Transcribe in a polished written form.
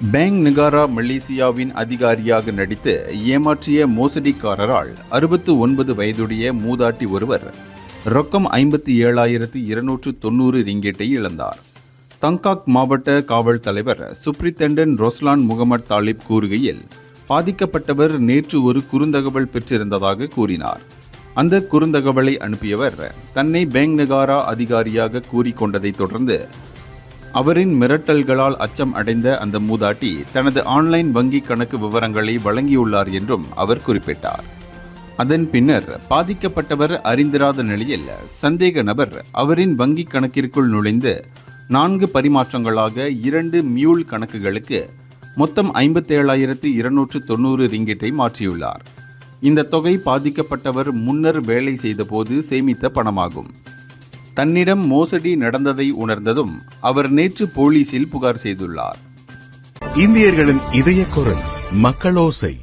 Bank Nagara மலேசியாவின் அதிகாரியாக நடித்து ஏமாற்றிய மோசடிக்காரரால் 69 வயதுடைய மூதாட்டி ஒருவர் ரொக்கம் 57,290 ரிங்கெட்டை இழந்தார். தங்காக் மாவட்ட காவல் தலைவர் சுப்ரித்தண்டன் ரொஸ்லான் முகமது தாலிப் கூறுகையில், பாதிக்கப்பட்டவர் நேற்று ஒரு குறுந்தகவல் பெற்றிருந்ததாக கூறினார். அந்த குறுந்தகவலை அனுப்பியவர் தன்னை பேங்க் நகாரா அதிகாரியாக கூறிக்கொண்டதைத் தொடர்ந்து அவரின் மிரட்டல்களால் அச்சம் அடைந்த அந்த மூதாட்டி தனது ஆன்லைன் வங்கி கணக்கு விவரங்களை வழங்கியுள்ளார் என்றும் அவர் குறிப்பிட்டார். அதன் பின்னர் பாதிக்கப்பட்டவர் அறிந்திராத நிலையில் சந்தேக நபர் அவரின் வங்கி கணக்கிற்குள் நுழைந்து 4 பரிமாற்றங்களாக 2 மியூல் கணக்குகளுக்கு மொத்தம் 57,290 ரிங்கெட்டை மாற்றியுள்ளார். இந்த தொகை பாதிக்கப்பட்டவர் முன்னர் வேலை செய்தபோது சேமித்த பணமாகும். தன்னிடம் மோசடி நடந்ததை உணர்ந்ததும் அவர் நேற்று போலீசில் புகார் செய்துள்ளார். இந்தியர்களின் இதய குரல் மக்களோசை.